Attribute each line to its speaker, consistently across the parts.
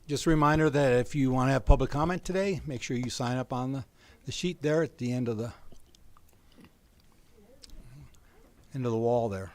Speaker 1: Just a reminder that if you want to have public comment today, make sure you sign up on the sheet there at the end of the wall there.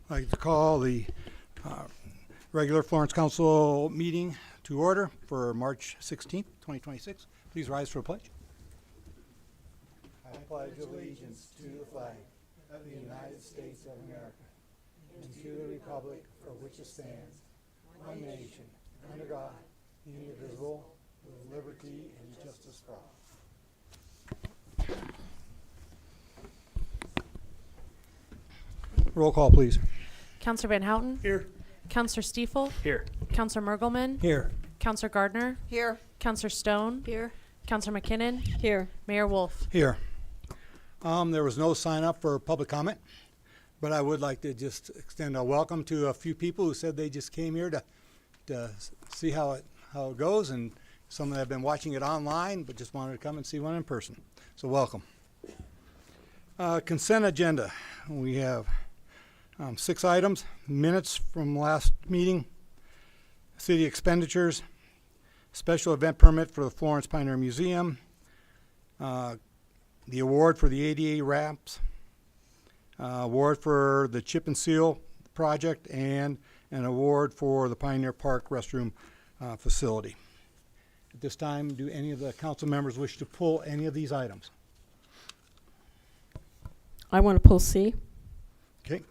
Speaker 1: I'd like to call the regular Florence Council meeting to order for March 16th, 2026. Please rise for a pledge. I pledge allegiance to the flag of the United States of America and to the republic for which it stands, one nation, under God, indivisible, with liberty and justice for all. Roll call, please.
Speaker 2: Counselor Van Houten.
Speaker 3: Here.
Speaker 2: Counselor Stiefel.
Speaker 3: Here.
Speaker 2: Counselor Mergelman.
Speaker 1: Here.
Speaker 2: Counselor Gardner.
Speaker 4: Here.
Speaker 2: Counselor Stone.
Speaker 4: Here.
Speaker 2: Counselor McKinnon.
Speaker 4: Here.
Speaker 2: Mayor Wolf.
Speaker 1: Here. There was no sign up for public comment, but I would like to just extend a welcome to a few people who said they just came here to see how it goes, and some that have been watching it online but just wanted to come and see one in person. So welcome. Consent agenda. We have 6 items: minutes from last meeting, city expenditures, special event permit for the Florence Pioneer Museum, the award for the ADA ramps, award for the chip and seal project, and an award for the Pioneer Park restroom facility. At this time, do any of the council members wish to pull any of these items?
Speaker 4: I want to pull C.
Speaker 1: Okay.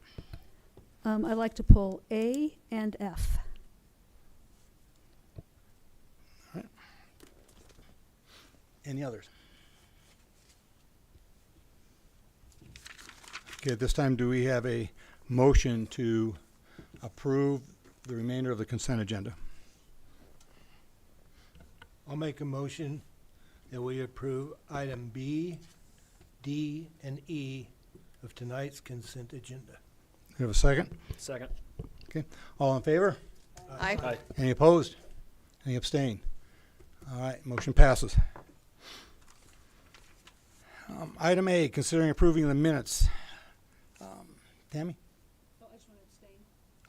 Speaker 5: I'd like to pull A and F.
Speaker 1: Any others? Okay, at this time, do we have a motion to approve the remainder of the consent agenda?
Speaker 3: I'll make a motion that we approve item B, D, and E of tonight's consent agenda.
Speaker 1: We have a second?
Speaker 6: Second.
Speaker 1: Okay. All in favor?
Speaker 4: Aye.
Speaker 6: Aye.
Speaker 1: Any opposed? Any abstain? All right, motion passes. Item A, considering approving the minutes. Tammy?
Speaker 5: Oh, I just want to abstain.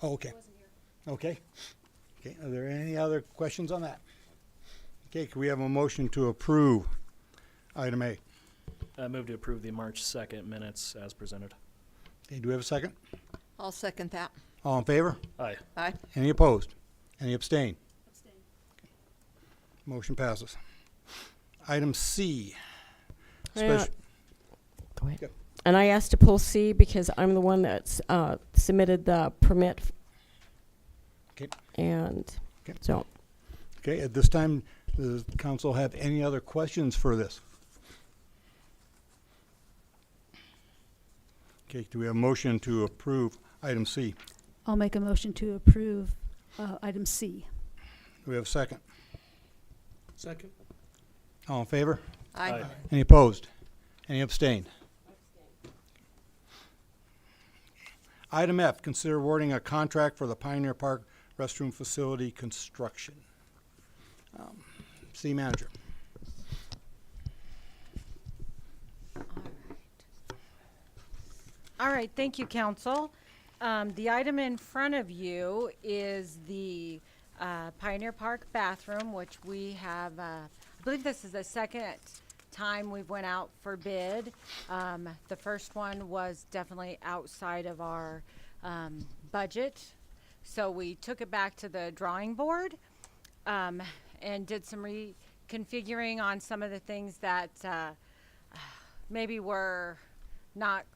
Speaker 1: Oh, okay.
Speaker 5: I wasn't here.
Speaker 1: Okay. Okay, are there any other questions on that? Okay, can we have a motion to approve item A?
Speaker 6: I move to approve the March 2nd minutes as presented.
Speaker 1: Okay, do we have a second?
Speaker 4: I'll second that.
Speaker 1: All in favor?
Speaker 6: Aye.
Speaker 4: Aye.
Speaker 1: Any opposed? Any abstain?
Speaker 5: Abstain.
Speaker 1: Motion passes. Item C.
Speaker 7: Yeah.
Speaker 1: Special,
Speaker 7: Go ahead.
Speaker 1: Yep.
Speaker 7: And I asked to pull C because I'm the one that's submitted the permit.
Speaker 1: Okay.
Speaker 7: And
Speaker 1: Okay.
Speaker 7: so,
Speaker 1: okay, at this time, does the council have any other questions for this? Okay, do we have a motion to approve item C?
Speaker 5: I'll make a motion to approve item C.
Speaker 1: Do we have a second?
Speaker 3: Second.
Speaker 1: All in favor?
Speaker 4: Aye.
Speaker 1: Any opposed? Any abstain? Item F, consider awarding a contract for the Pioneer Park restroom facility construction. City manager.
Speaker 8: All right, thank you, council. The item in front of you is the Pioneer Park bathroom, which we have, I believe this is the second time we've went out for bid. The first one was definitely outside of our budget. So we took it back to the drawing board and did some reconfiguring on some of the things that maybe were not,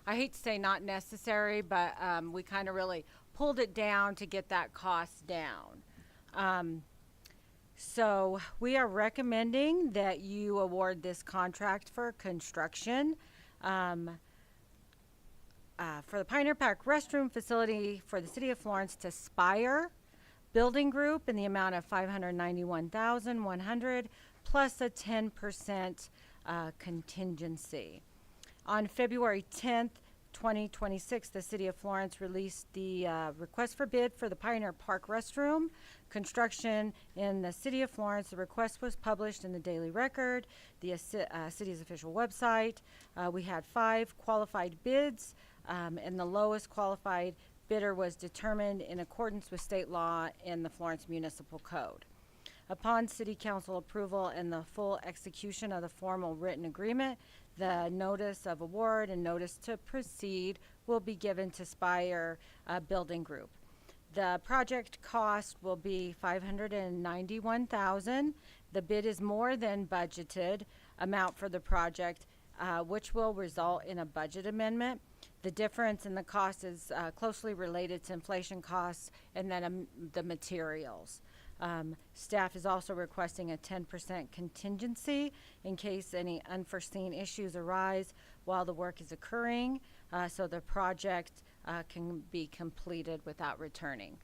Speaker 8: I hate to say not necessary, but we kind of really pulled it down to get that cost down. So we are recommending that you award this contract for construction for the Pioneer Park restroom facility for the City of Florence to Spire Building Group in the amount of $591,100 plus a 10% contingency. On February 10th, 2026, the City of Florence released the request for bid for the Pioneer Park restroom construction in the City of Florence. The request was published in the Daily Record, the city's official website. We had 5 qualified bids, and the lowest qualified bidder was determined in accordance with state law and the Florence Municipal Code. Upon city council approval and the full execution of the formal written agreement, the notice of award and notice to proceed will be given to Spire Building Group. The project cost will be $591,000. The bid is more than budgeted amount for the project, which will result in a budget amendment. The difference in the cost is closely related to inflation costs and then the materials. Staff is also requesting a 10% contingency in case any unforeseen issues arise while the work is occurring, so the project can be completed without returning.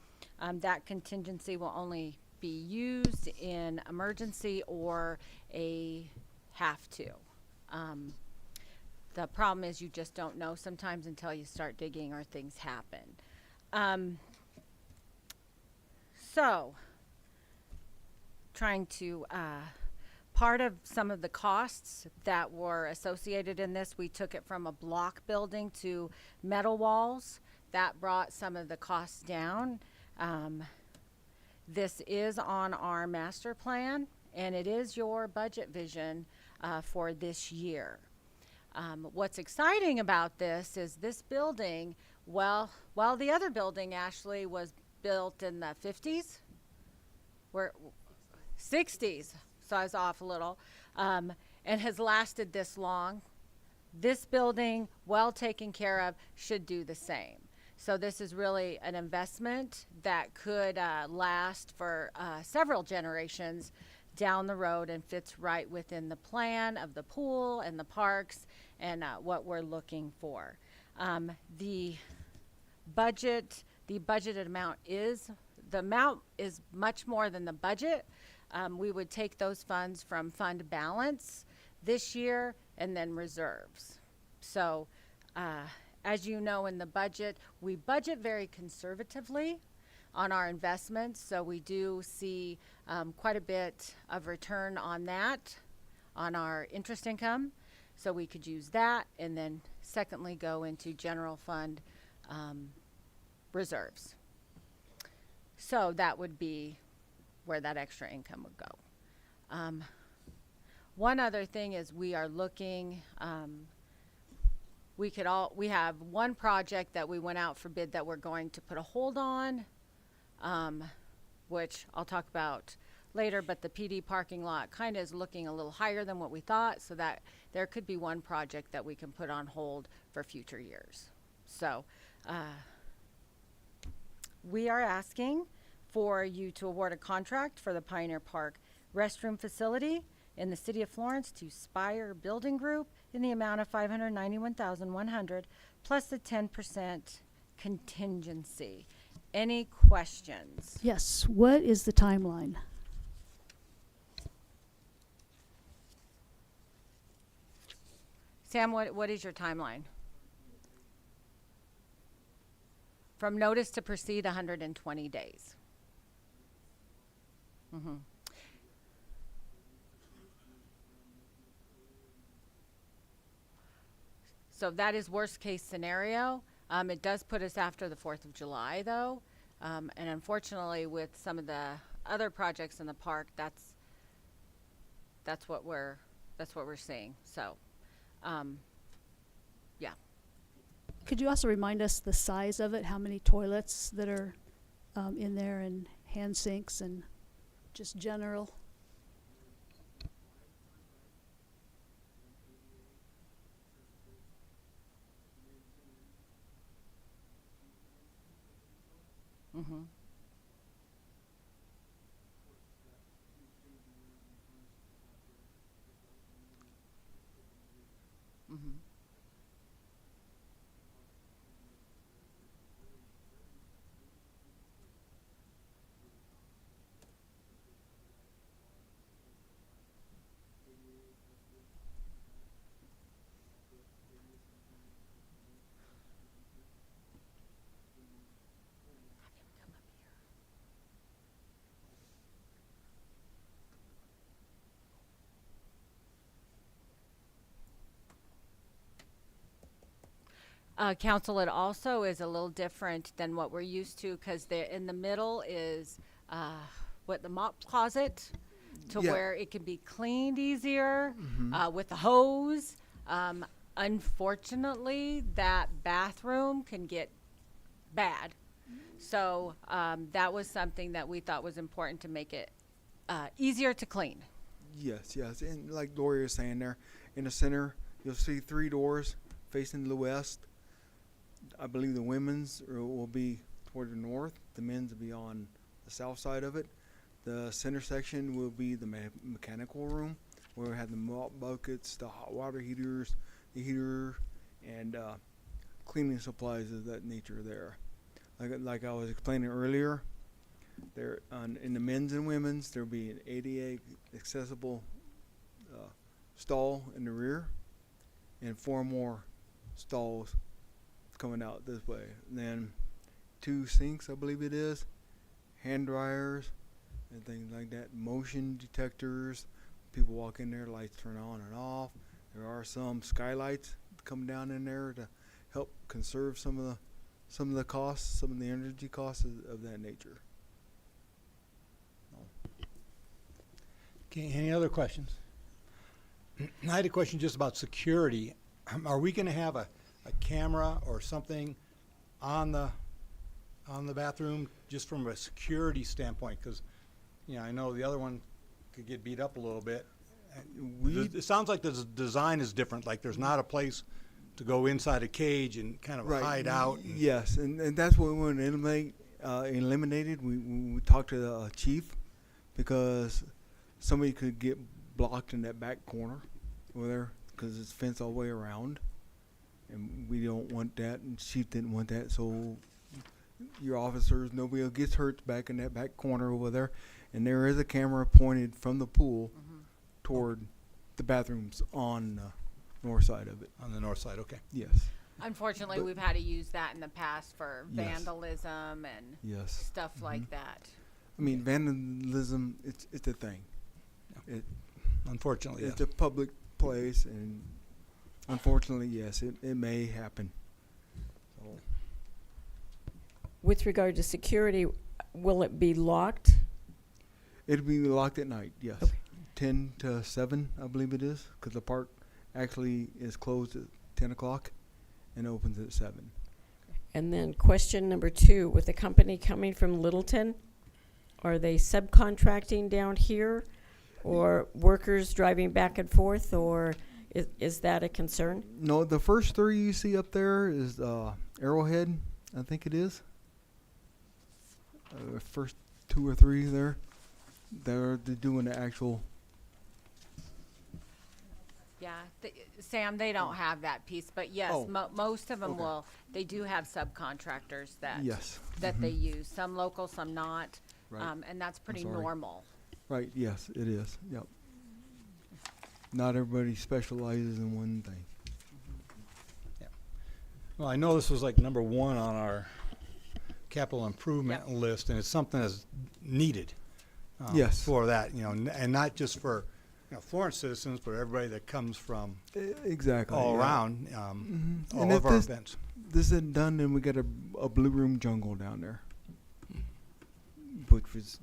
Speaker 8: That contingency will only be used in emergency or a have to. The problem is you just don't know sometimes until you start digging or things happen. So, trying to, part of some of the costs that were associated in this, we took it from a block building to metal walls. That brought some of the costs down. This is on our master plan, and it is your budget vision for this year. What's exciting about this is this building, well, while the other building actually was built in the 50s, where 60s, so I was off a little, and has lasted this long, this building, well taken care of, should do the same. So this is really an investment that could last for several generations down the road and fits right within the plan of the pool and the parks and what we're looking for. The budgeted amount is much more than the budget. We would take those funds from fund balance this year and then reserves. So as you know, in the budget, we budget very conservatively on our investments, so we do see quite a bit of return on that, on our interest income, so we could use that, and then secondly go into general fund reserves. So that would be where that extra income would go. One other thing is we are looking, we have one project that we went out for bid that we're going to put a hold on, which I'll talk about later, but the PD parking lot kind of is looking a little higher than what we thought, so that there could be one project that we can put on hold for future years. So we are asking for you to award a contract for the Pioneer Park restroom facility in the city of Florence to Spire Building Group in the amount of $591,100 plus the 10% contingency. Any questions?
Speaker 5: Yes, what is the timeline?
Speaker 8: Sam, what is your timeline? From notice to proceed, 120 days. Mm-hmm. So that is worst case scenario. It does put us after the 4th of July though. And unfortunately with some of the other projects in the park, that's what we're seeing. So, yeah.
Speaker 5: Could you also remind us the size of it, how many toilets that are in there and hand sinks and just general?
Speaker 8: Mm-hmm. Mm-hmm. Council, it also is a little different than what we're used to because in the middle is the mop closet to
Speaker 9: Yeah.
Speaker 8: where it can be cleaned easier with the hose. Unfortunately, that bathroom can get bad. So that was something that we thought was important to make it easier to clean.
Speaker 9: Yes, yes. And like Gloria was saying there, in the center, you'll see 3 doors facing the west. I believe the women's will be toward the north. The men's will be on the south side of it. The center section will be the mechanical room, where we have the mop buckets, the hot water heaters, the heater, and cleaning supplies of that nature there. Like I was explaining earlier, there in the men's and women's, there'll be an ADA accessible stall in the rear, and 4 more stalls coming out this way. And then 2 sinks, I believe it is, hand dryers, and things like that. Motion detectors. People walk in there, lights turn on and off. There are some skylights come down in there to help conserve some of the costs, some of the energy costs of that nature.
Speaker 1: Okay, any other questions? I had a question just about security. Are we gonna have a camera or something on the bathroom just from a security standpoint? Cause, you know, I know the other one could get beat up a little bit. It sounds like the design is different, like there's not a place to go inside a cage and kind of hide out.
Speaker 9: Yes, and that's what we want to eliminated. We talked to the chief, because somebody could get blocked in that back corner over there because it's fenced all the way around, and we don't want that, and chief didn't want that. So your officers, nobody gets hurt back in that back corner over there, and there is a camera pointed from the pool toward the bathrooms on the north side of it.
Speaker 1: On the north side, okay.
Speaker 9: Yes,
Speaker 8: Unfortunately,
Speaker 9: But-
Speaker 8: we've had to use that in the past for
Speaker 9: Yes.
Speaker 8: vandalism and
Speaker 9: yes.
Speaker 8: stuff like that.
Speaker 9: I mean, vandalism, it's a thing.
Speaker 1: Unfortunately, yes.
Speaker 9: It's a public place, and unfortunately, yes, it may happen. So,
Speaker 7: With regard to security, will it be locked?
Speaker 9: it'll be locked at night, yes.
Speaker 7: Okay.
Speaker 9: 10 to 7, I believe it is, because the park actually is closed at 10 o'clock and opens at 7.
Speaker 7: And then question number 2, with the company coming from Littleton, are they subcontracting down here, or workers driving back and forth, or is that a concern?
Speaker 9: No, the first 3 you see up there is Arrowhead, I think it is. First 2 or 3 there. They're doing the actual.
Speaker 8: Yeah, Sam, they don't have that piece, but yes,
Speaker 9: Oh,
Speaker 8: most of them
Speaker 9: okay.
Speaker 8: will. They do have subcontractors that
Speaker 9: Yes.
Speaker 8: that they use. Some local, some not,
Speaker 9: Right.
Speaker 8: and that's pretty
Speaker 9: sorry.
Speaker 8: normal.
Speaker 9: Right, yes, it is. Yep. Not everybody specializes in one thing.
Speaker 1: Well, I know this was like number 1 on our capital improvement list, and it's something that's needed.
Speaker 9: Yes.
Speaker 1: For that, you know, and not just for, you know, Florence citizens, but everybody that comes from
Speaker 9: Exactly.
Speaker 1: all
Speaker 9: yeah.
Speaker 1: around,
Speaker 9: Mhm.
Speaker 1: all
Speaker 9: And
Speaker 1: of
Speaker 9: if
Speaker 1: our
Speaker 9: this-
Speaker 1: events.
Speaker 9: This isn't done, then we got a blue room jungle down there. Which was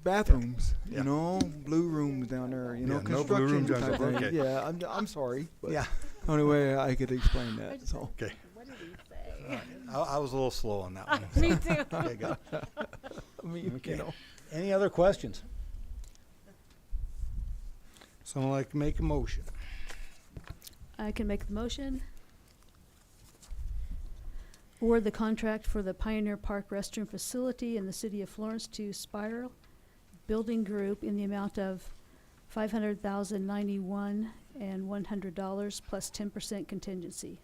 Speaker 9: bathrooms,
Speaker 1: Yeah.
Speaker 9: you know, blue rooms down there, you know,
Speaker 1: Yeah, no blue room
Speaker 9: construction type
Speaker 1: jungle,
Speaker 9: thing.
Speaker 1: okay.
Speaker 9: Yeah, I'm sorry, but
Speaker 1: Yeah.
Speaker 9: only way I could explain that. So
Speaker 1: Okay.
Speaker 8: What did he say?
Speaker 1: I was a little slow on that one.
Speaker 8: Me too.
Speaker 1: Okay, good.
Speaker 9: I mean,
Speaker 1: Okay.
Speaker 9: you know.
Speaker 1: Any other questions? Someone like to make a motion?
Speaker 5: I can make the motion. Award the contract for the Pioneer Park restroom facility in the city of Florence to Spiral Building Group in the amount of $500,091 and $100 plus 10% contingency.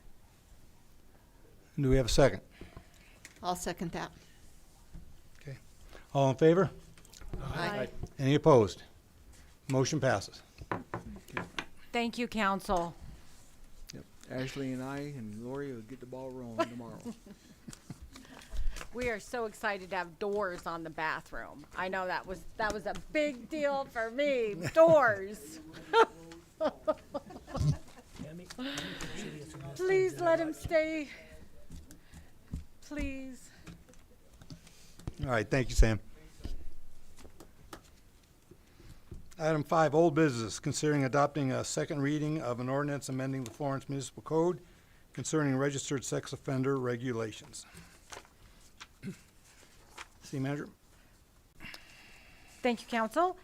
Speaker 1: Do we have a second?
Speaker 4: I'll second that.
Speaker 1: All in favor?
Speaker 4: Aye.
Speaker 1: Any opposed? Motion passes.
Speaker 8: Thank you, council.
Speaker 9: Yep. Ashley and I and Lori will get the ball rolling tomorrow.
Speaker 8: We are so excited to have doors on the bathroom. I know that was a big deal for me. Doors. Please let him stay. Please.
Speaker 1: All right, thank you, Sam. Item 5, old business, considering adopting a second reading of an ordinance amending the Florence Municipal Code concerning registered sex offender regulations. City Manager?
Speaker 8: Thank you, council.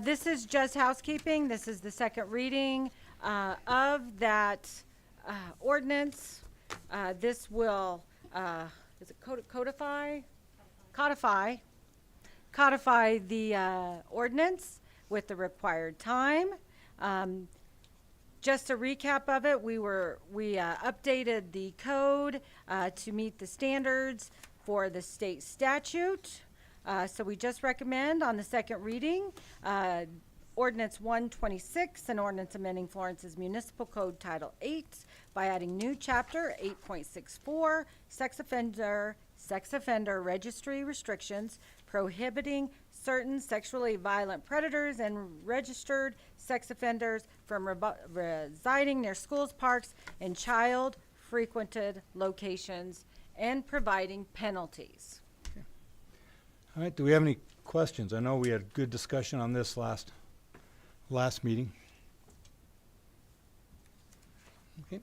Speaker 8: This is just housekeeping. This is the second reading of that ordinance. This will, is it codify the ordinance with the required time. Just a recap of it, we updated the code to meet the standards for the state statute. So we just recommend on the second reading, Ordinance 126, an ordinance amending Florence's Municipal Code Title 8 by adding new chapter 8.64, sex offender registry restrictions, prohibiting certain sexually violent predators and registered sex offenders from residing near schools, parks, and child-frequented locations, and providing penalties.
Speaker 1: All right, do we have any questions? I know we had good discussion on this last meeting. Okay.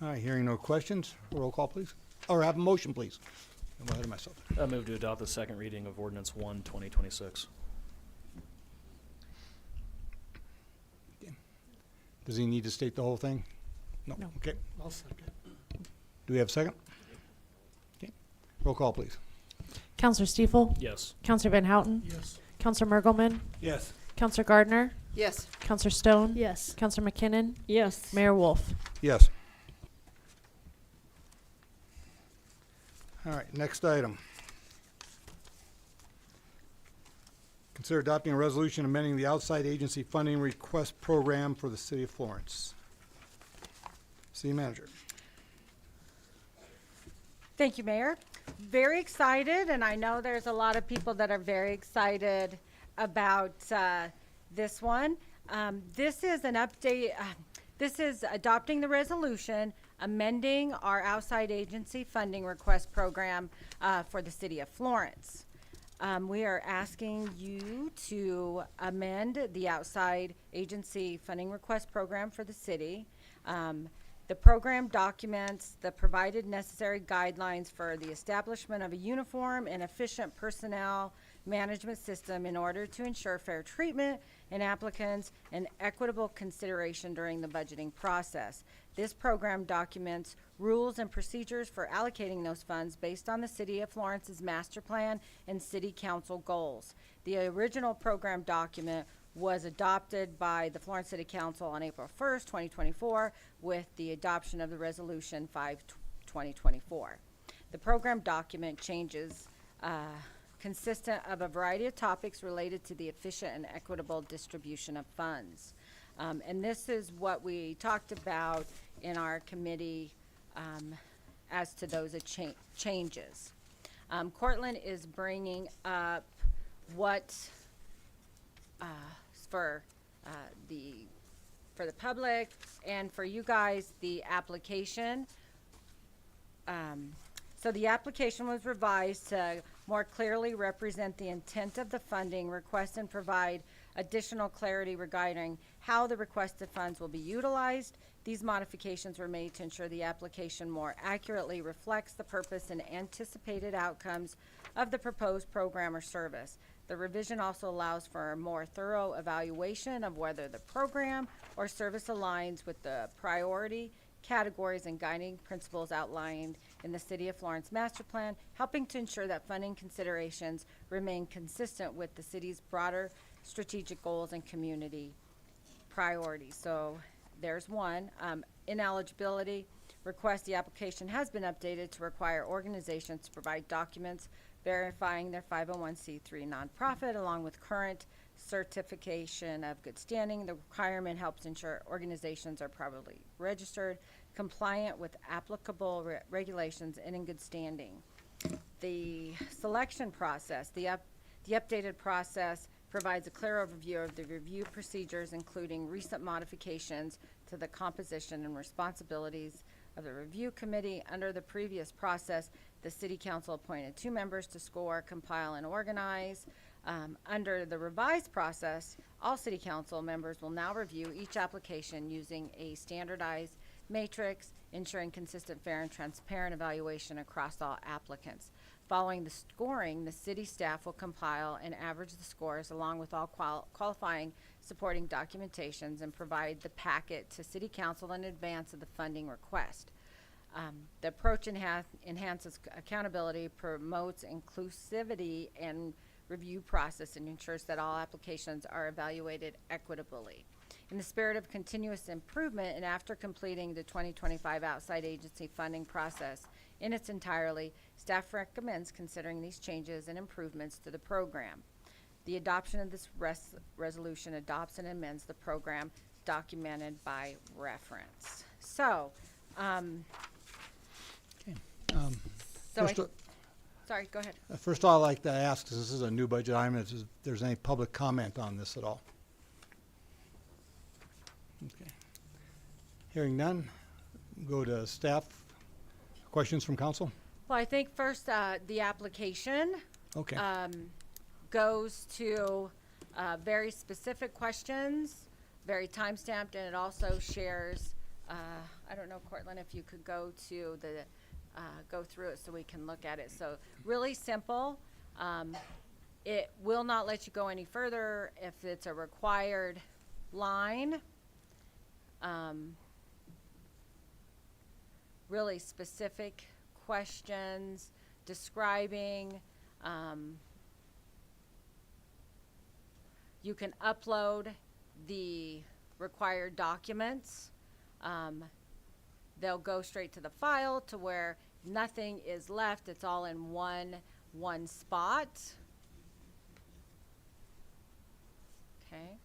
Speaker 1: All right, hearing no questions, roll call, please. Or have a motion, please. I'm ahead of myself.
Speaker 6: I move to adopt the second reading of ordinance 1, 2026.
Speaker 1: Does he need to state the whole thing? No.
Speaker 2: No.
Speaker 1: Okay.
Speaker 3: I'll second.
Speaker 1: Do we have a second? Okay. Roll call, please.
Speaker 2: Counselor Stiefel?
Speaker 6: Yes.
Speaker 2: Counselor Van Houten?
Speaker 3: Yes.
Speaker 2: Counselor Mergelmann?
Speaker 3: Yes.
Speaker 2: Counselor Gardner?
Speaker 4: Yes.
Speaker 2: Counselor Stone?
Speaker 5: Yes.
Speaker 2: Counselor McKinnon?
Speaker 7: Yes.
Speaker 2: Mayor Wolf?
Speaker 1: Yes. All right, next item. Consider adopting a resolution amending the outside agency funding request program for the city of Florence. City Manager.
Speaker 8: Thank you, Mayor. Very excited, and I know there's a lot of people that are very excited about this one. This is an update. This is adopting the resolution amending our outside agency funding request program for the city of Florence. We are asking you to amend the outside agency funding request program for the city. The program documents the provided necessary guidelines for the establishment of a uniform and efficient personnel management system in order to ensure fair treatment in applicants and equitable consideration during the budgeting process. This program documents rules and procedures for allocating those funds based on the City of Florence's master plan and city council goals. The original program document was adopted by the Florence City Council on April 1st, 2024, with the adoption of the Resolution 5, 2024. The program document changes consistent of a variety of topics related to the efficient and equitable distribution of funds. And this is what we talked about in our committee as to those changes. Cortland is bringing up what for the public and for you guys, the application. So the application was revised to more clearly represent the intent of the funding request and provide additional clarity regarding how the requested funds will be utilized. These modifications were made to ensure the application more accurately reflects the purpose and anticipated outcomes of the proposed program or service. The revision also allows for a more thorough evaluation of whether the program or service aligns with the priority categories and guiding principles outlined in the City of Florence Master Plan, helping to ensure that funding considerations remain consistent with the city's broader strategic goals and community priorities. So there's one. Ineligibility request. The application has been updated to require organizations to provide documents verifying their 501c3 nonprofit along with current certification of good standing. The requirement helps ensure organizations are properly registered, compliant with applicable regulations, and in good standing. The selection process, the updated process provides a clear overview of the review procedures, including recent modifications to the composition and responsibilities of the review committee. Under the previous process, the city council appointed 2 members to score, compile, and organize Under the revised process, all city council members will now review each application using a standardized matrix, ensuring consistent, fair, and transparent evaluation across all applicants. Following the scoring, the city staff will compile and average the scores along with all qualifying supporting documentations and provide the packet to city council in advance of the funding request. The approach enhances accountability, promotes inclusivity and review process, and ensures that all applications are evaluated equitably. In the spirit of continuous improvement, and after completing the 2025 outside agency funding process in its entirety, staff recommends considering these changes and improvements to the program. The adoption of this resolution adopts and amends the program documented by reference. So, so
Speaker 1: First,
Speaker 8: sorry, go ahead.
Speaker 1: first of all, I'd like to ask, 'cause this is a new budget item, if there's any public comment on this at all. Okay. Hearing none, go to staff. Questions from council?
Speaker 8: Well, I think first, the application
Speaker 1: Okay.
Speaker 8: goes to very specific questions, very time-stamped, and it also shares, I don't know, Cortland, if you could go to the, go through it so we can look at it. So really simple. It will not let you go any further if it's a required line. Really specific questions describing, you can upload the required documents. They'll go straight to the file to where nothing is left. It's all in one spot. Okay.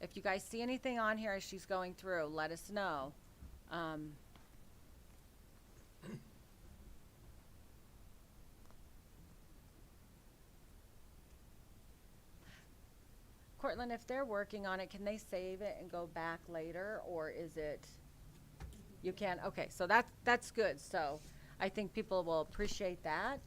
Speaker 8: If you guys see anything on here as she's going through, let us know. Cortland, if they're working on it, can they save it and go back later, or is it, you can, okay, so that's good. So I think people will appreciate that.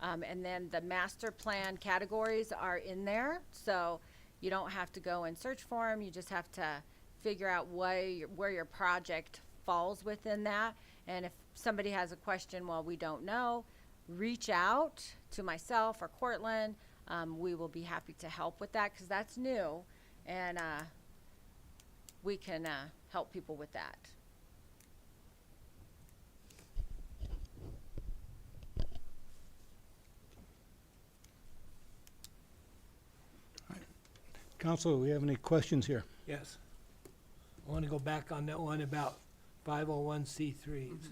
Speaker 8: And then the master plan categories are in there, so you don't have to go and search for them. You just have to figure out where your project falls within that. And if somebody has a question, well, we don't know, reach out to myself or Cortland. We will be happy to help with that, because that's new, and we can help people with that.
Speaker 1: Council, do we have any questions here?
Speaker 3: Yes. I want to go back on that one about 501c3s.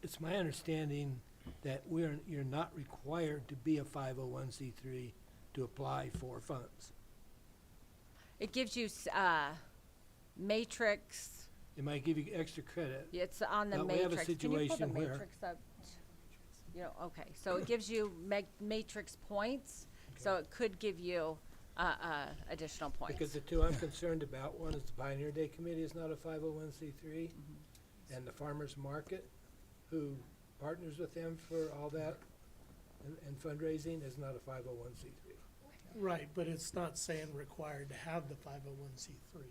Speaker 3: It's my understanding that you're not required to be a 501c3 to apply for funds.
Speaker 8: It gives you matrix.
Speaker 3: It might give you extra credit.
Speaker 8: It's on the
Speaker 3: But we have a
Speaker 8: matrix. Can you pull the
Speaker 3: situation where-
Speaker 8: matrix up? You know, okay, so it gives you matrix points, so it could give you additional points.
Speaker 3: Because the two I'm concerned about, one is the Pioneer Day Committee is not a 501c3, and the Farmers Market, who partners with them for all that and fundraising, is not a 501c3.
Speaker 10: Right, but it's not saying required to have the 501c3.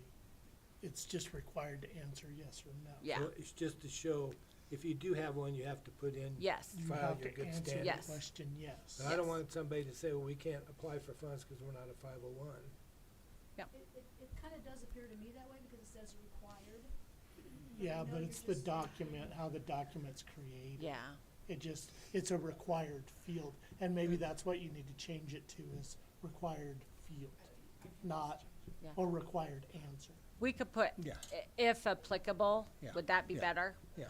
Speaker 10: It's just required to answer yes or no.
Speaker 8: Yeah.
Speaker 3: So it's just to show, if you do have one, you have to put in.
Speaker 8: Yes.
Speaker 10: You
Speaker 3: File
Speaker 10: have
Speaker 3: your
Speaker 10: to
Speaker 3: good
Speaker 10: answer the
Speaker 3: standing.
Speaker 8: Yes.
Speaker 10: question yes.
Speaker 3: But I don't
Speaker 8: Yes.
Speaker 3: want somebody to say, well, we can't apply for funds because we're not a 501.
Speaker 5: It kind of does appear to me that way because it says required.
Speaker 10: Yeah,
Speaker 5: No,
Speaker 10: but
Speaker 5: you're
Speaker 10: it's the
Speaker 5: just-
Speaker 10: document, how the document's created.
Speaker 8: Yeah.
Speaker 10: It's a required field, and maybe that's what you need to change it to, is required field, not,
Speaker 8: Yeah.
Speaker 10: or required answer.
Speaker 8: We could put,
Speaker 1: Yeah.
Speaker 8: if applicable,
Speaker 1: Yeah.
Speaker 8: would that be
Speaker 1: Yeah.
Speaker 8: better?
Speaker 1: Yeah.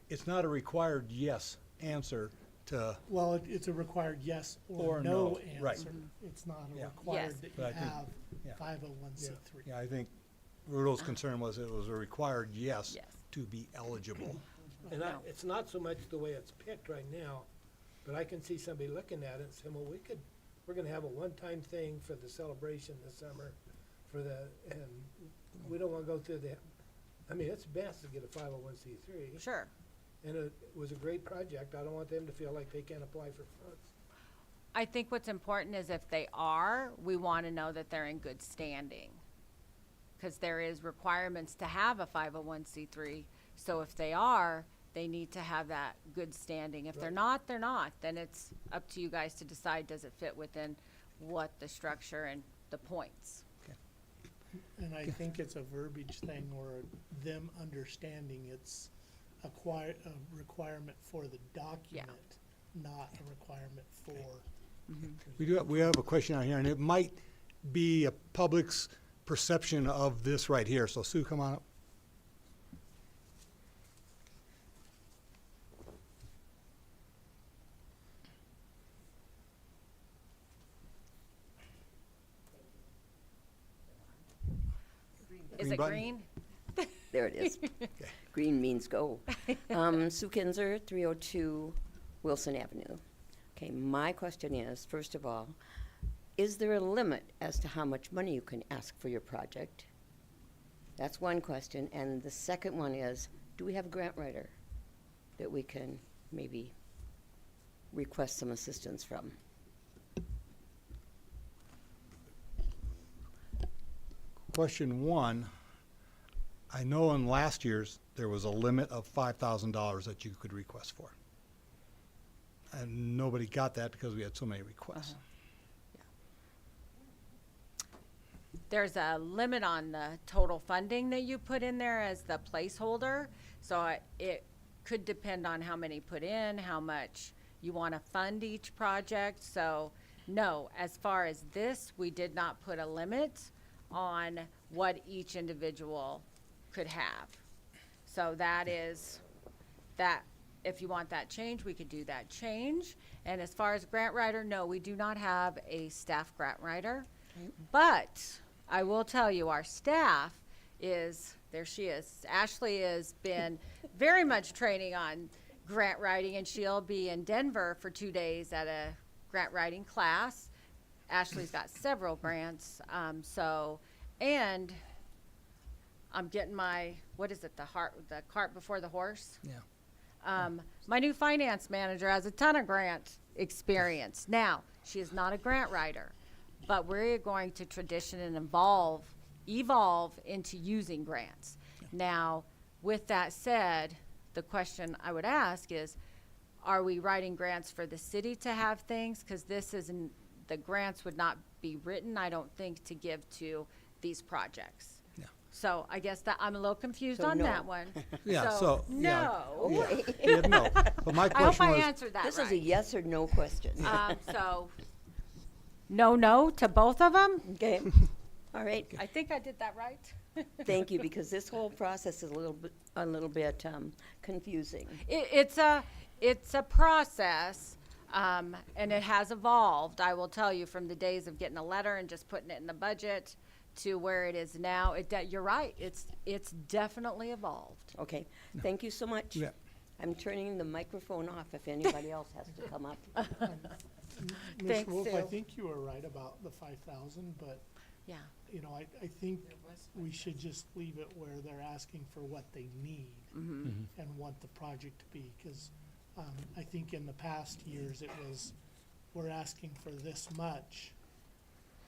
Speaker 1: It's not a required yes answer to,
Speaker 10: Well, it's a required yes
Speaker 1: Or
Speaker 10: or
Speaker 1: no,
Speaker 10: no
Speaker 1: right.
Speaker 10: answer. It's not a
Speaker 1: Yeah.
Speaker 10: required
Speaker 8: Yes.
Speaker 10: that
Speaker 1: But
Speaker 10: you
Speaker 1: I think-
Speaker 10: have
Speaker 1: yeah.
Speaker 10: 501c3.
Speaker 1: yeah, I think Rudolph's concern was it was a required yes
Speaker 8: Yes.
Speaker 1: to be eligible.
Speaker 3: And
Speaker 8: No.
Speaker 3: it's not so much the way it's picked right now, but I can see somebody looking at it and saying, well, we're gonna have a one-time thing for the celebration this summer and we don't wanna go through I mean, it's best to get a 501c3.
Speaker 8: Sure.
Speaker 3: And it was a great project. I don't want them to feel like they can't apply for funds.
Speaker 8: I think what's important is if they are, we want to know that they're in good standing. Because there is requirements to have a 501c3. So if they are, they need to have that good standing. If they're not, they're not. Then it's up to you guys to decide, does it fit within what the structure and the points?
Speaker 10: And I think it's a verbiage thing or them understanding it's a requirement for the document, not a requirement for.
Speaker 1: We have a question out here, and it might be a public's perception of this right here. So Sue, come on up.
Speaker 8: Is
Speaker 1: Green
Speaker 8: it
Speaker 1: button?
Speaker 8: green?
Speaker 11: There it is. Green means go. Sue Kinzer, 302 Wilson Avenue. Okay, my question is, first of all, is there a limit as to how much money you can ask for your project? That's one question. And the second one is, do we have a grant writer that we can maybe request some assistance from?
Speaker 1: Question one, I know in last year's, there was a limit of $5,000 that you could request for. And nobody got that because we had so many requests.
Speaker 8: There's a limit on the total funding that you put in there as the placeholder. So it could depend on how many put in, how much you want to fund each project. So no, as far as this, we did not put a limit on what each individual could have. So that is, that if you want that change, we could do that change. And as far as grant writer, no, we do not have a staff grant writer. But I will tell you, our staff is, there she is. Ashley has been very much training on grant writing, and she'll be in Denver for 2 days at a grant writing class. Ashley's got several grants, and I'm getting my, what is it, the cart before the horse?
Speaker 1: Yeah.
Speaker 8: My new finance manager has a ton of grant experience. Now, she is not a grant writer, but we're going to tradition and evolve into using grants. Now, with that said, the question I would ask is, are we writing grants for the city to have things? Because this isn't, the grants would not be written, I don't think, to give to these projects.
Speaker 1: Yeah.
Speaker 8: So I guess that I'm a little confused
Speaker 11: So
Speaker 8: on
Speaker 11: no.
Speaker 8: that one.
Speaker 1: Yeah, so, yeah.
Speaker 8: No.
Speaker 1: Yeah, no. But my
Speaker 8: I hope
Speaker 1: question
Speaker 8: I
Speaker 1: was,
Speaker 8: answered that
Speaker 11: This
Speaker 8: right.
Speaker 11: is a yes or no question.
Speaker 8: So, no to both of them?
Speaker 11: Okay, all right.
Speaker 8: I think I did that right.
Speaker 11: Thank you, because this whole process is a little bit confusing.
Speaker 8: It's a process, and it has evolved. I will tell you, from the days of getting a letter and just putting it in the budget to where it is now. You're right. It's definitely evolved.
Speaker 11: Okay, thank you so much.
Speaker 1: Yeah.
Speaker 11: I'm turning the microphone off if anybody else has to come up.
Speaker 10: Ms.
Speaker 8: Thanks,
Speaker 10: Wolf, I
Speaker 8: Sue.
Speaker 10: think you were right about the 5,000, but,
Speaker 8: Yeah.
Speaker 10: you know, I think we should just leave it where they're asking for what they need and want the project to be, because I think in the past years it was, we're asking for this much,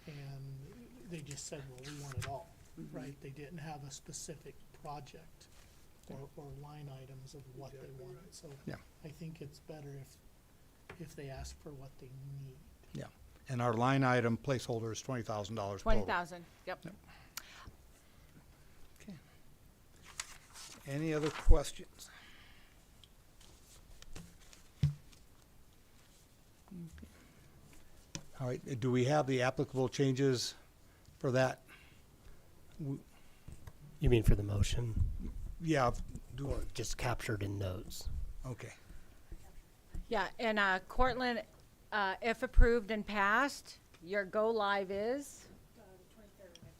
Speaker 10: and they just said, well, we want it all, right? They didn't have a specific project or line items of what they wanted, so
Speaker 1: Yeah.
Speaker 10: I think it's better if they ask for what they need.
Speaker 1: yeah. And our line item placeholder is $20,000 total.
Speaker 8: 20,000, yep.
Speaker 1: Okay. Any other questions? Okay. All right, do we have the applicable changes for that?
Speaker 12: You mean for the motion,
Speaker 1: Yeah,
Speaker 12: or just captured in notes?
Speaker 1: okay.
Speaker 8: Yeah, and Cortland, if approved and passed, your go live is?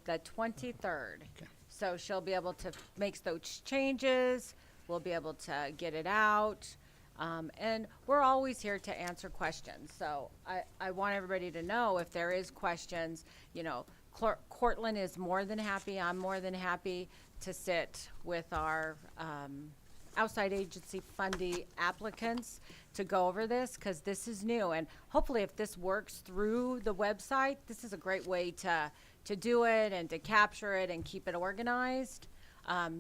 Speaker 8: The 23rd.
Speaker 1: Okay.
Speaker 8: So she'll be able to make those changes, we'll be able to get it out. And we're always here to answer questions. So I want everybody to know, if there is questions, you know, Cortland is more than happy, I'm more than happy to sit with our outside agency funding applicants to go over this, because this is new. And hopefully if this works through the website, this is a great way to do it and to capture it and keep it organized.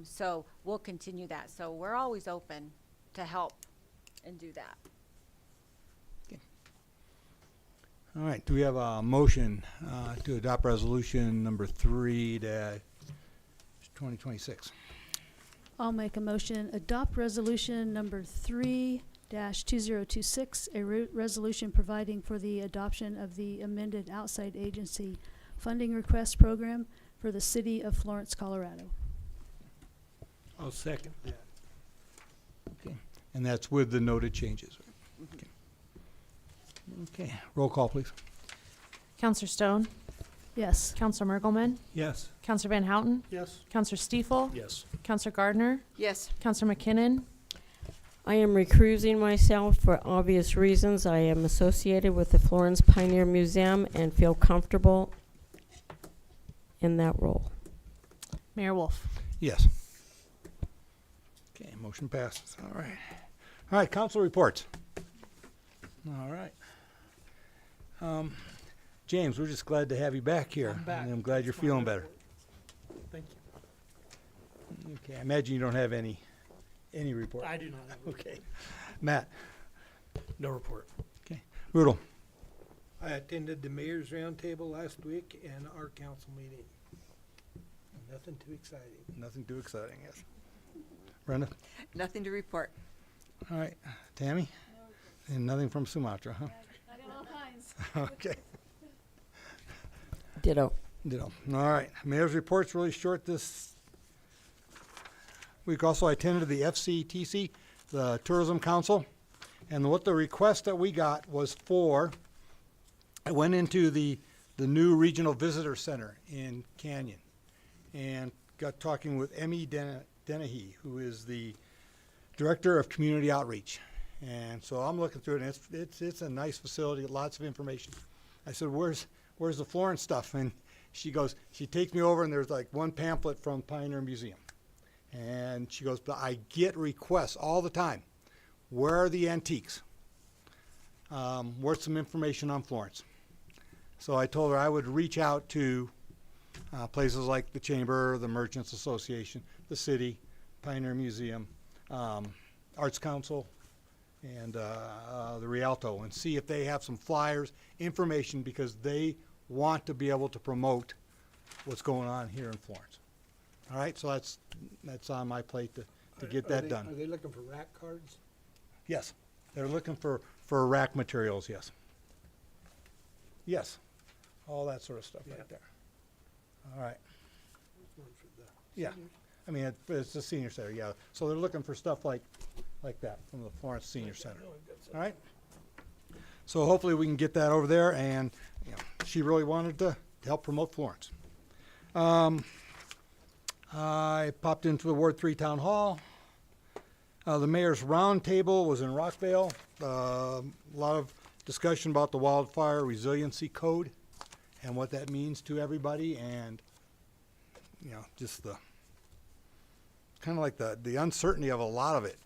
Speaker 8: So we'll continue that. So we're always open to help and do that.
Speaker 1: All right, do we have a motion to adopt resolution number 3-2026?
Speaker 5: I'll make a motion, adopt resolution number 3-2026, a resolution providing for the adoption of the amended outside agency funding request program for the city of Florence, Colorado.
Speaker 3: I'll second that.
Speaker 1: Okay, and that's with the noted changes. Okay. Okay, roll call, please.
Speaker 2: Counselor Stone,
Speaker 5: Yes.
Speaker 2: Counselor Mergelman,
Speaker 3: Yes.
Speaker 2: Counselor Van Houten,
Speaker 10: Yes.
Speaker 2: Counselor Stiefel,
Speaker 6: Yes.
Speaker 2: Counselor Gardner,
Speaker 4: Yes.
Speaker 2: Counselor McKinnon,
Speaker 7: I am recusing myself for obvious reasons. I am associated with the Florence Pioneer Museum and feel comfortable in that role.
Speaker 2: Mayor Wolf.
Speaker 1: Yes. Okay, motion passes. All right. All right, council reports. All right. James, we're just glad to have you back here.
Speaker 10: I'm back.
Speaker 1: And I'm glad you're feeling better.
Speaker 10: Thank you.
Speaker 1: Okay, I imagine you don't have any report.
Speaker 10: I do not have.
Speaker 1: Okay. Matt,
Speaker 6: No report.
Speaker 1: Rudel,
Speaker 3: I attended the mayor's roundtable last week and our council meeting. Nothing too exciting.
Speaker 1: nothing too exciting, yes. Brenda?
Speaker 4: Nothing to report.
Speaker 1: All right. Tammy? And nothing from Sumatra, huh?
Speaker 5: I got all kinds.
Speaker 1: Okay.
Speaker 7: Ditto.
Speaker 1: Ditto. All right. Mayor's report's really short this week. Also, I attended the FCTC, the Tourism Council, and what the request that we got was for, I went into the new Regional Visitor Center in Canyon and got talking with Emmy Dennehy, who is the Director of Community Outreach. And so I'm looking through it, and it's a nice facility, lots of information. I said, where's the Florence stuff? And she takes me over, and there's like one pamphlet from Pioneer Museum. And she goes, but I get requests all the time. Where are the antiques? Where's some information on Florence? So I told her I would reach out to places like the Chamber, the Merchants Association, the city, Pioneer Museum, Arts Council, and the Rialto, and see if they have some flyers, information, because they want to be able to promote what's going on here in Florence. All right, so that's on my plate to get that done.
Speaker 3: Are they looking for rack cards?
Speaker 1: Yes, they're looking for rack materials, yes. Yes, all that sort of stuff
Speaker 3: Yeah.
Speaker 1: right there. All right,
Speaker 3: One for the
Speaker 1: yeah.
Speaker 3: seniors?
Speaker 1: I mean, it's a senior center, yeah. So they're looking for stuff like that from the Florence Senior Center.
Speaker 3: No, I've got some.
Speaker 1: All right? So hopefully we can get that over there, and she really wanted to help promote Florence. I popped into the Ward 3 Town Hall. The mayor's roundtable was in Rockville. A lot of discussion about the wildfire resiliency code and what that means to everybody, and just the kind of like the uncertainty of a lot of it.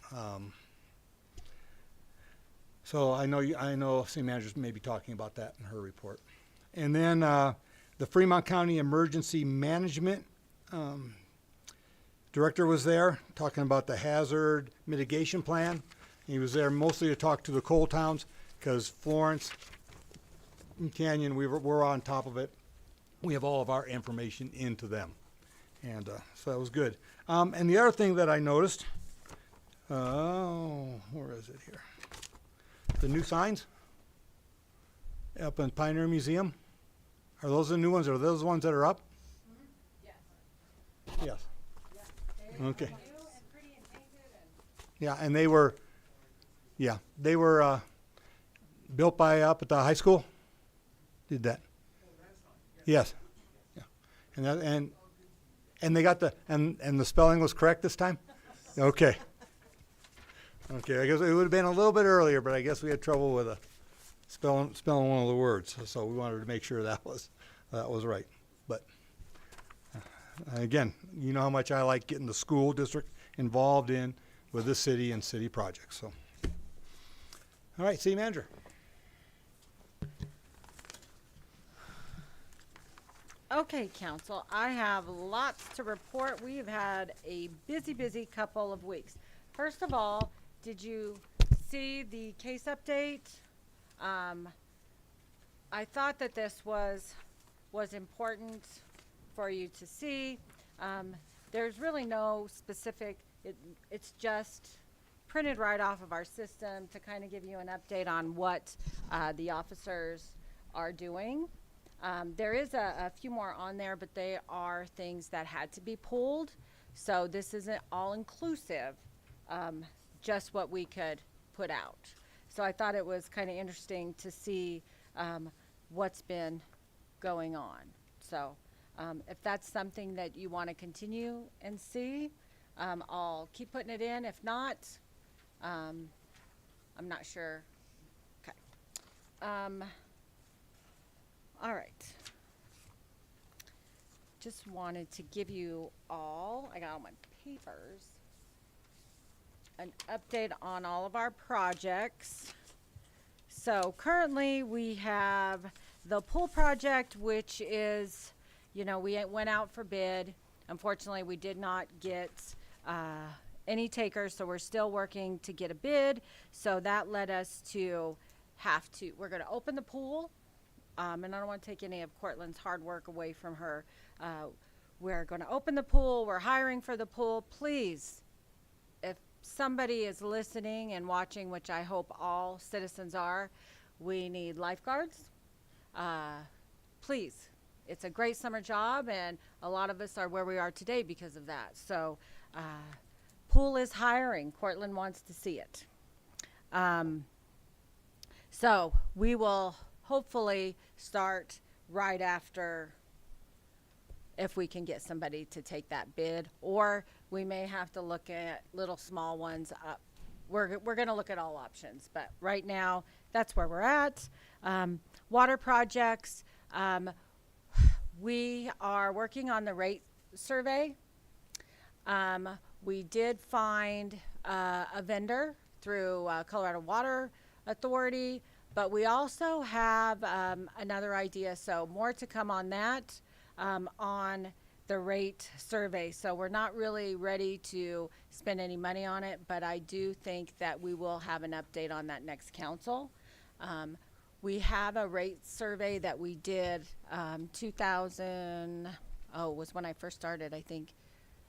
Speaker 1: So I know city manager's may be talking about that in her report. And then the Fremont County Emergency Management Director was there talking about the hazard mitigation plan. He was there mostly to talk to the coal towns, because Florence and Canyon, we're on top of it. We have all of our information into them. And so that was good. And the other thing that I noticed, where is it here? The new signs up in Pioneer Museum. Are those the new ones, or are those the ones that are up? Yes. Okay. Yeah, and they were built by up at the high school. Did that? Yes. Yeah. And they got and the spelling was correct this time? Okay. Okay, I guess it would have been a little bit earlier, but I guess we had trouble with spelling one of the words, so we wanted to make sure that was right. But again, you know how much I like getting the school district involved in with the city and city projects. So, all right, city manager.
Speaker 8: Okay, council, I have lots to report. We've had a busy, busy couple of weeks. First of all, did you see the case update? I thought that this was important for you to see. There's really no specific, it's just printed right off of our system to kind of give you an update on what the officers are doing. There is a few more on there, but they are things that had to be pulled. So this isn't all inclusive, just what we could put out. So I thought it was kind of interesting to see what's been going on. So if that's something that you want to continue and see, I'll keep putting it in. If not, I'm not sure. Okay. All right. Just wanted to give you all, I got all my papers, an update on all of our projects. So currently we have the pool project, which is, you know, we went out for bid. Unfortunately, we did not get any takers, so we're still working to get a bid. So that led us to we're going to open the pool. And I don't want to take any of Cortland's hard work away from her. We're going to open the pool. We're hiring for the pool. Please, if somebody is listening and watching, which I hope all citizens are, we need lifeguards. Please, it's a great summer job, and a lot of us are where we are today because of that. So pool is hiring. Cortland wants to see it. So we will hopefully start right after, if we can get somebody to take that bid, or we may have to look at little small ones up. We're going to look at all options, but right now that's where we're at. Water projects, we are working on the rate survey. We did find a vendor through Colorado Water Authority, but we also have another idea, so more to come on that, on the rate survey. So we're not really ready to spend any money on it, but I do think that we will have an update on that next council. We have a rate survey that we did 2000, was when I first started, I think,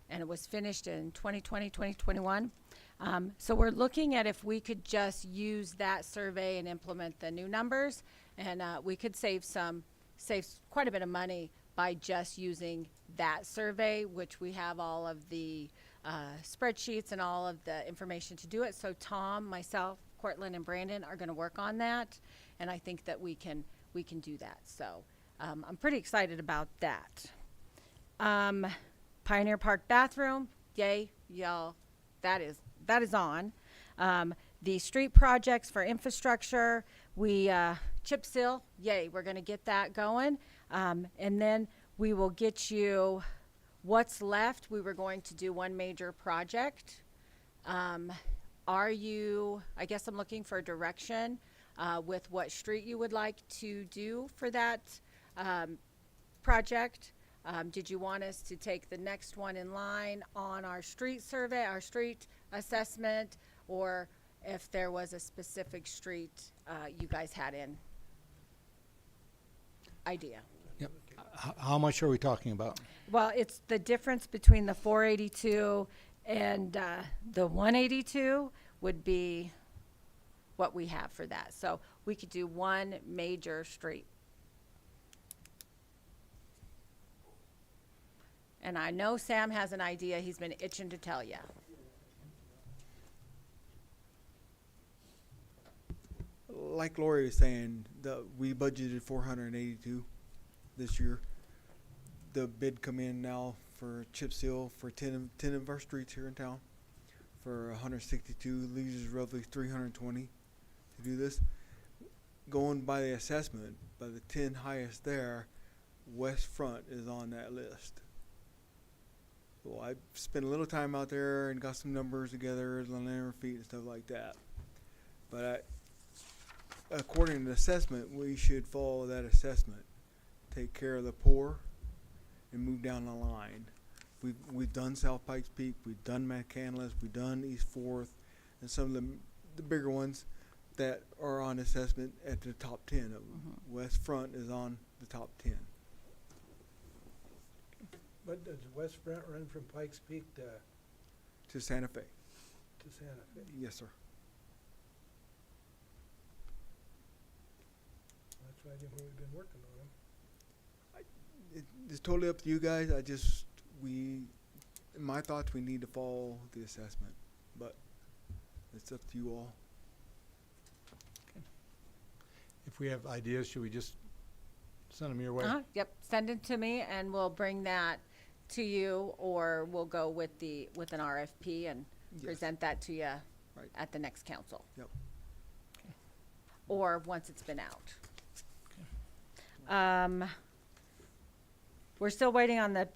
Speaker 8: and it was finished in 2020, 2021. So we're looking at if we could just use that survey and implement the new numbers, and we could save quite a bit of money by just using that survey, which we have all of the spreadsheets and all of the information to do it. So Tom, myself, Cortland, and Brandon are going to work on that, and I think that we can do that. So I'm pretty excited about that. Pioneer Park bathroom, yay, y'all, that is on. The street projects for infrastructure, we chip seal, yay, we're going to get that going. And then we will get you what's left. We were going to do one major project. I guess I'm looking for direction with what street you would like to do for that project. Did you want us to take the next one in line on our street survey, our street assessment, or if there was a specific street you guys had in idea?
Speaker 1: Yep. How much are we talking about?
Speaker 8: Well, it's the difference between the 482 and the 182 would be what we have for that. So we could do one major street. And I know Sam has an idea he's been itching to tell you.
Speaker 9: Like Lori was saying, we budgeted 482 this year. The bid come in now for chip seal for 10 of our streets here in town for 162, leaves us roughly 320 to do this. Going by the assessment, by the 10 highest there, West Front is on that list. Well, I spent a little time out there and got some numbers together, the linear feet and stuff like that. But according to the assessment, we should follow that assessment, take care of the poor, and move down the line. We've done South Pikes Peak, we've done McCandless, we've done East Fourth, and some of the bigger ones that are on assessment at the top 10 of them. West Front is on the top 10.
Speaker 3: But does West Front run from Pikes Peak
Speaker 9: To Santa Fe.
Speaker 3: to Santa Fe?
Speaker 9: Yes, sir.
Speaker 3: That's right, we've been working on them.
Speaker 9: It's totally up to you guys. In my thoughts, we need to follow the assessment, but it's up to you all.
Speaker 1: If we have ideas, should we just send them your way?
Speaker 8: Yep, send it to me and we'll bring that to you, or we'll go with an RFP and
Speaker 9: Yes.
Speaker 8: present that to you
Speaker 9: Right.
Speaker 8: at the next council.
Speaker 9: Yep.
Speaker 8: Or once it's been out. We're still waiting on the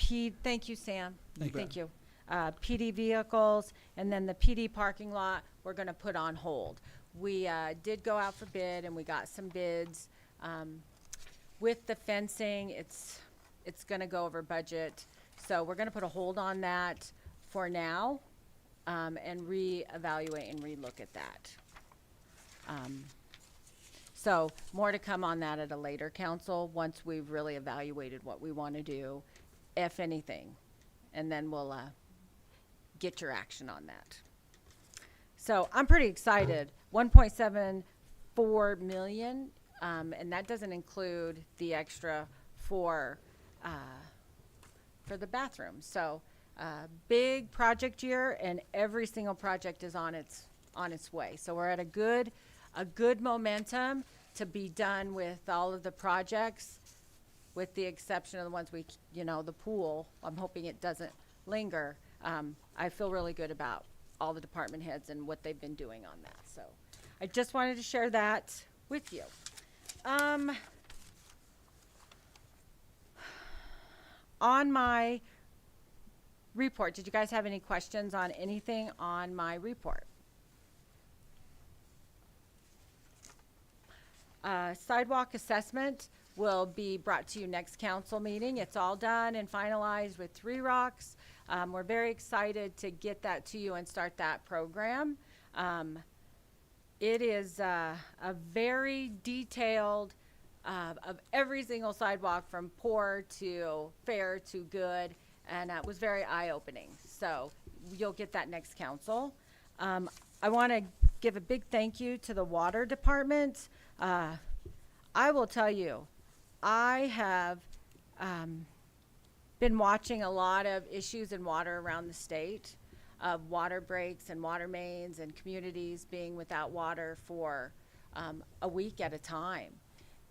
Speaker 8: thank you, Sam.
Speaker 1: Thank
Speaker 8: you. PD vehicles, and then the PD parking lot, we're gonna put on hold. We, did go out for bid and we got some bids. With the fencing, it's gonna go over budget. So we're gonna put a hold on that for now, and reevaluate and relook at that. So more to come on that at a later council, once we've really evaluated what we want to do, if anything. And then we'll get your action on that. So I'm pretty excited. 1.74 million, and that doesn't include the extra for the bathroom. So big project year, and every single project is on its way. So we're at a good momentum to be done with all of the projects, with the exception of the ones the pool. I'm hoping it doesn't linger. I feel really good about all the department heads and what they've been doing on that. So I just wanted to share that with you. On my report, did you guys have any questions on anything on my report? Sidewalk assessment will be brought to you next council meeting. It's all done and finalized with 3 Rocks. We're very excited to get that to you and start that program. It is a very detailed of every single sidewalk from poor to fair to good, and it was very eye-opening. So you'll get that next council. I want to give a big thank you to the water department. I will tell you, I have been watching a lot of issues in water around the state, of water breaks and water mains and communities being without water for a week at a time.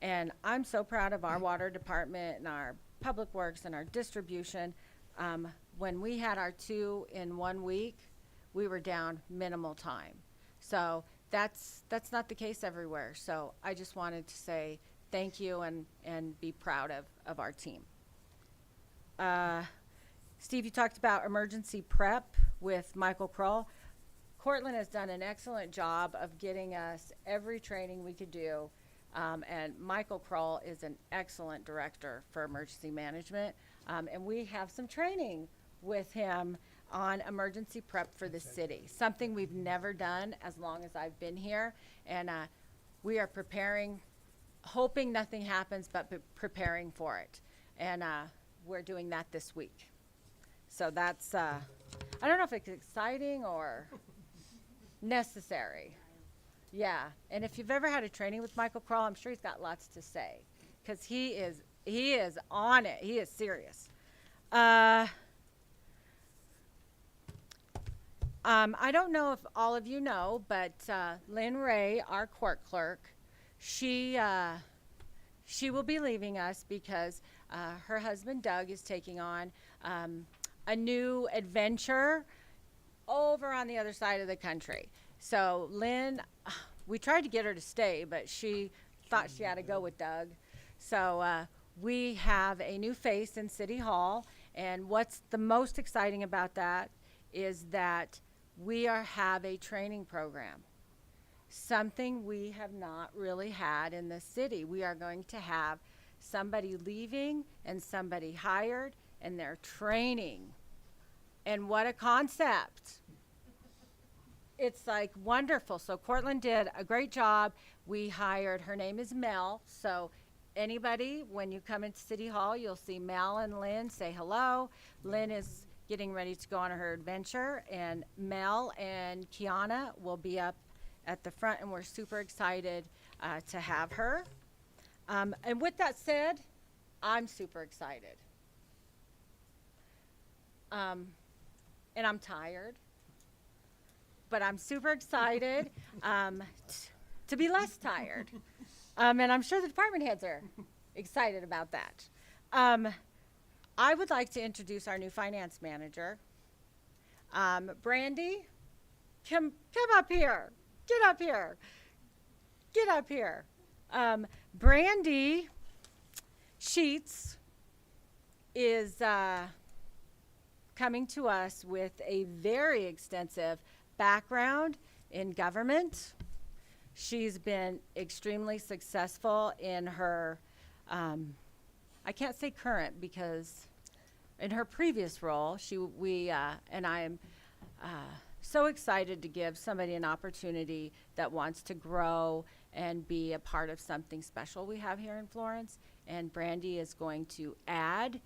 Speaker 8: And I'm so proud of our water department and our public works and our distribution. When we had our 2 in 1 week, we were down minimal time. So that's not the case everywhere. So I just wanted to say thank you and be proud of our team. Steve, you talked about emergency prep with Michael Kroll. Cortland has done an excellent job of getting us every training we could do. And Michael Kroll is an excellent director for emergency management. And we have some training with him on emergency prep for the city, something we've never done as long as I've been here. And we are preparing, hoping nothing happens, but preparing for it. And we're doing that this week. So that's, I don't know if it's exciting or necessary. Yeah, and if you've ever had a training with Michael Kroll, I'm sure he's got lots to say, because he is on it. He is serious. I don't know if all of you know, but Lynn Ray, our court clerk, she will be leaving us because her husband Doug is taking on a new adventure over on the other side of the country. So Lynn, we tried to get her to stay, but she thought she had to go with Doug. So we have a new face in City Hall, And what's the most exciting about that is that we have a training program, something we have not really had in this city. We are going to have somebody leaving and somebody hired, and they're training. And what a concept. It's like wonderful. So Cortland did a great job. We hired, her name is Mel. So anybody, when you come into City Hall, you'll see Mel and Lynn. Say hello. Lynn is getting ready to go on her adventure, and Mel and Kiana will be up at the front, and we're super excited to have her. And with that said, I'm super excited. And I'm tired, but I'm super excited to be less tired. And I'm sure the department heads are excited about that. I would like to introduce our new finance manager. Brandy, come up here. Get up here. Get up here. Brandy Sheets is coming to us with a very extensive background in government. She's been extremely successful in her, I can't say current, because in her previous role, and I am so excited to give somebody an opportunity that wants to grow and be a part of something special we have here in Florence. And Brandy is going to add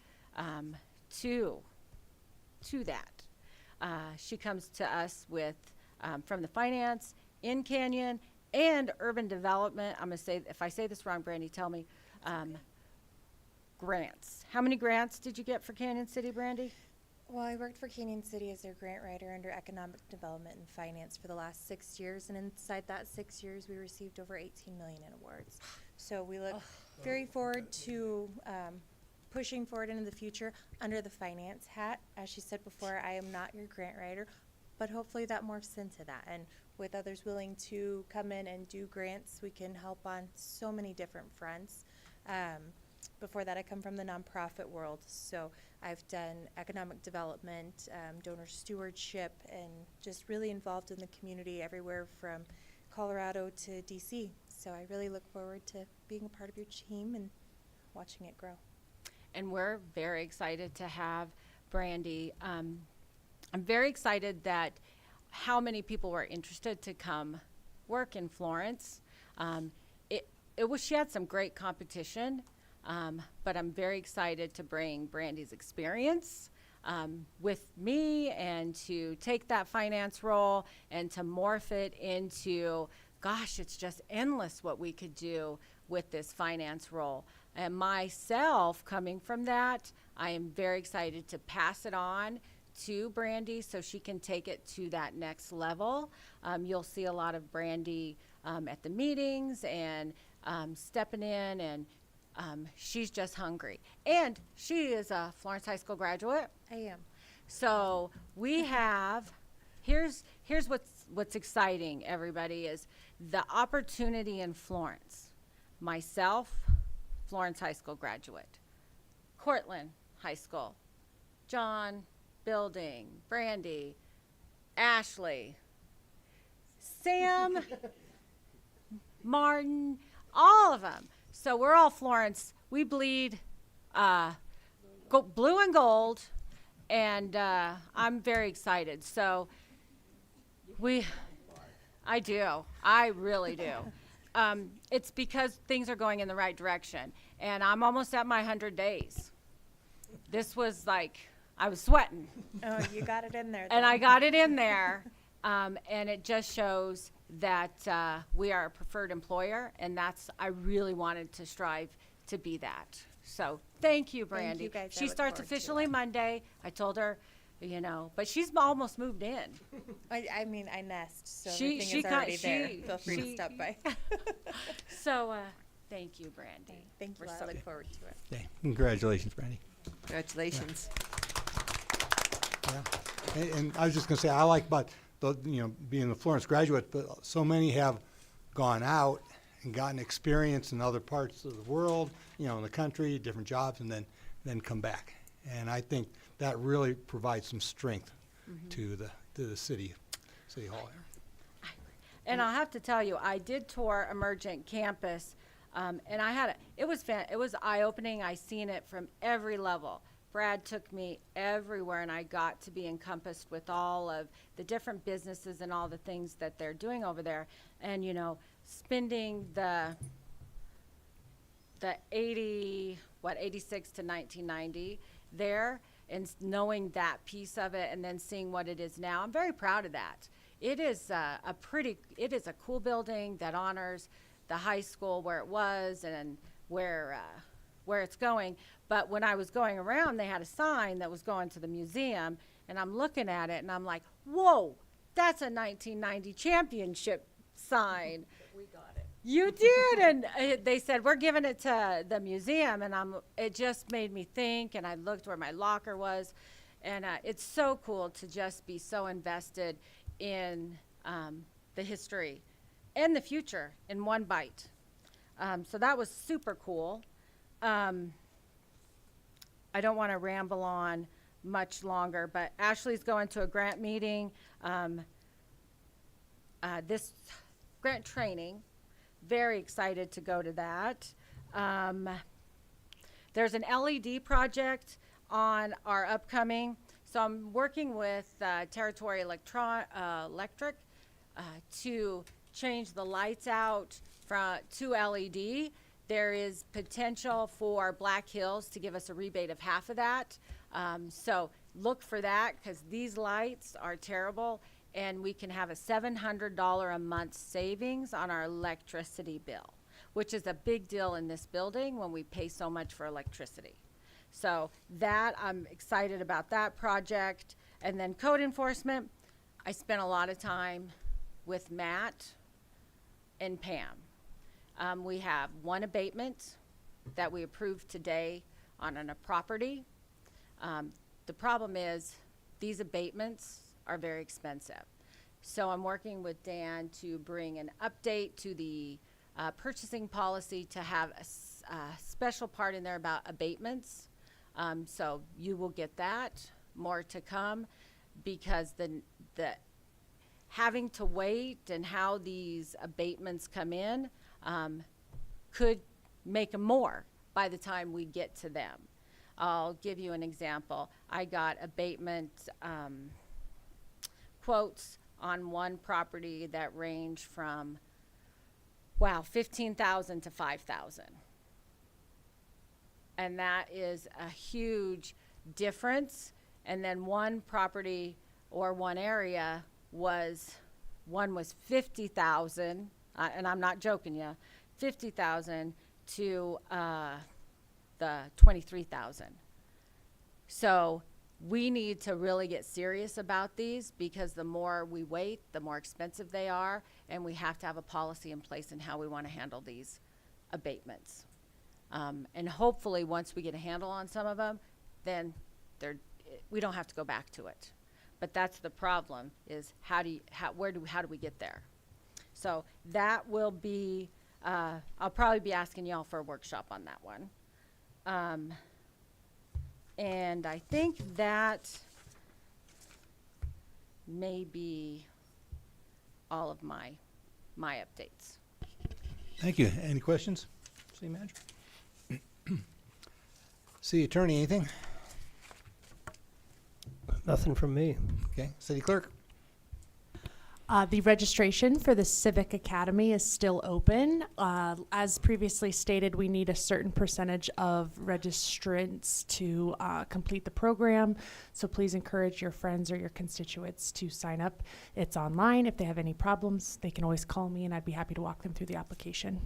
Speaker 8: to that. She comes to us with, from the finance, in Canyon, and urban development. I'm going to say, if I say this wrong, Brandy, tell me. Grants. How many grants did you get for Canyon City, Brandy?
Speaker 13: Well, I worked for Canyon City as their grant writer under economic development and finance for the last 6 years, and inside that 6 years, we received over 18 million in awards. So we look very forward to pushing forward into the future under the finance hat. As she said before, I am not your grant writer, but hopefully that morphs into that. And with others willing to come in and do grants, we can help on so many different fronts. Before that, I come from the nonprofit world, so I've done economic development, donor stewardship, and just really involved in the community everywhere from Colorado to DC. So I really look forward to being a part of your team and watching it grow.
Speaker 8: And we're very excited to have Brandy. I'm very excited that how many people were interested to come work in Florence. She had some great competition. But I'm very excited to bring Brandy's experience with me and to take that finance role and to morph it into, gosh, it's just endless what we could do with this finance role. And myself, coming from that, I am very excited to pass it on to Brandy so she can take it to that next level. You'll see a lot of Brandy at the meetings and stepping in, and she's just hungry. And she is a Florence High School graduate.
Speaker 13: I am.
Speaker 8: So we have, here's what's exciting, everybody, is the opportunity in Florence. Myself, Florence High School graduate. Cortland High School. John, Building, Brandy, Ashley, Sam, Martin, all of them. So we're all Florence. We bleed blue and gold, and I'm very excited. So I do. I really do. It's because things are going in the right direction, and I'm almost at my 100 days. This was like, I was sweating.
Speaker 13: Oh, you got it in there.
Speaker 8: And I got it in there, and it just shows that we are a preferred employer, and I really wanted to strive to be that. So thank you, Brandy.
Speaker 13: Thank you, guys. I
Speaker 8: She
Speaker 13: look
Speaker 8: starts
Speaker 13: forward to
Speaker 8: officially
Speaker 13: it.
Speaker 8: Monday. I told her, but she's almost moved in.
Speaker 13: I mean, I nest, so
Speaker 8: She-
Speaker 13: everything
Speaker 8: she
Speaker 13: is
Speaker 8: got-
Speaker 13: already there.
Speaker 8: she-
Speaker 13: Feel free
Speaker 8: she-
Speaker 13: to stop by.
Speaker 8: So thank you, Brandy.
Speaker 13: Thank you.
Speaker 8: We're
Speaker 13: I
Speaker 8: so-
Speaker 13: look forward to it.
Speaker 1: Okay, congratulations, Brandy.
Speaker 4: Congratulations.
Speaker 1: Yeah, and I was just gonna say, I like about being a Florence graduate, but so many have gone out and gotten experience in other parts of the world, in the country, different jobs, and then come back. And I think that really provides some strength to the city hall here.
Speaker 8: And I'll have to tell you, I did tour Emergent Campus, and it was eye-opening. I seen it from every level. Brad took me everywhere, and I got to be encompassed with all of the different businesses and all the things that they're doing over there. And, you know, spending the 86 to 1990 there, and knowing that piece of it, and then seeing what it is now, I'm very proud of that. It is a cool building that honors the high school where it was and where it's going. But when I was going around, they had a sign that was going to the museum, and I'm looking at it, and I'm like, whoa, that's a 1990 championship sign.
Speaker 7: We got it.
Speaker 8: You did, and they said, we're giving it to the museum, and it just made me think, and I looked where my locker was, and it's so cool to just be so invested in the history and the future in one bite. So that was super cool. I don't want to ramble on much longer, but Ashley's going to a grant meeting, this grant training. Very excited to go to that. There's an LED project on our upcoming. So I'm working with Territory Electric to change the lights out to LED. There is potential for Black Hills to give us a rebate of half of that. So look for that, because these lights are terrible, and we can have a $700 a month savings on our electricity bill, which is a big deal in this building when we pay so much for electricity. So that, I'm excited about that project. And then code enforcement, I spent a lot of time with Matt and Pam. We have one abatement that we approved today on a property. The problem is these abatements are very expensive. So I'm working with Dan to bring an update to the purchasing policy to have a special part in there about abatements. So you will get that, more to come, because the having to wait and how these abatements come in could make them more by the time we get to them. I'll give you an example. I got abatement quotes on one property that range from, wow, $15,000 to $5,000. And that is a huge difference. And then one property or one area was 50,000, and I'm not joking you, 50,000 to the 23,000. So we need to really get serious about these, because the more we wait, the more expensive they are, and we have to have a policy in place in how we want to handle these abatements. And hopefully once we get a handle on some of them, then we don't have to go back to it. But that's the problem, is how do we get there? So that will be, I'll probably be asking y'all for a workshop on that one. And I think that may be all of my updates.
Speaker 1: Thank you. Any questions, City Manager? City Attorney, anything?
Speaker 12: Nothing from me.
Speaker 1: Okay. City Clerk?
Speaker 2: The registration for the Civic Academy is still open. As previously stated, we need a certain percentage of registrants to complete the program. So please encourage your friends or your constituents to sign up. It's online. If they have any problems, they can always call me, and I'd be happy to walk them through the application.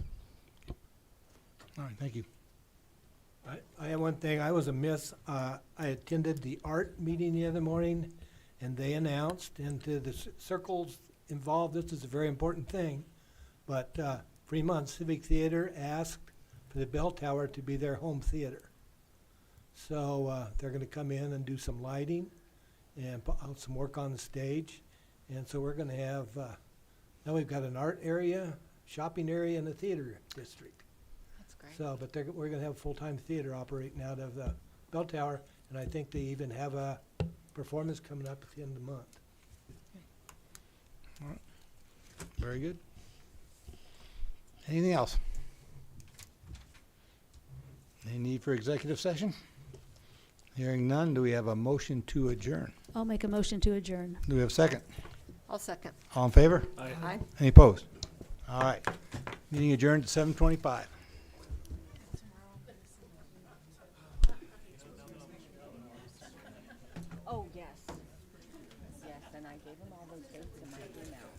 Speaker 1: All right. Thank you.
Speaker 3: I have one thing. I was amiss. I attended the art meeting the other morning, and they announced, and to the circles involved, this is a very important thing, but Fremont Civic Theater asked for the bell tower to be their home theater. So they're going to come in and do some lighting and put out some work on the stage. And so we're going to have, now we've got an art area, shopping area, and a theater district.
Speaker 8: That's great.
Speaker 3: So, but we're going to have a full-time theater operating out of the bell tower, And I think they even have a performance coming up at the end of the month.
Speaker 1: Very good. Anything else? Any need for executive session? Hearing none, do we have a motion to adjourn?
Speaker 5: I'll make a motion to adjourn.
Speaker 1: Do we have a second?
Speaker 4: I'll second.
Speaker 1: All in favor?
Speaker 4: Aye.
Speaker 1: Any opposed? All right. Meeting adjourned at 7:25.
Speaker 8: Oh, yes. Yes, and I gave him all those dates in my email.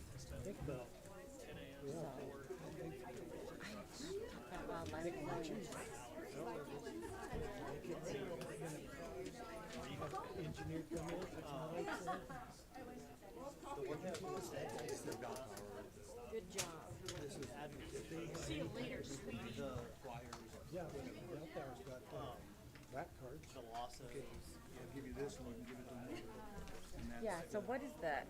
Speaker 7: Good job.
Speaker 3: Yeah, Bellflower's got, rack cards.
Speaker 9: I'll give you this one, you can give it to me.
Speaker 8: Yeah, so what is that?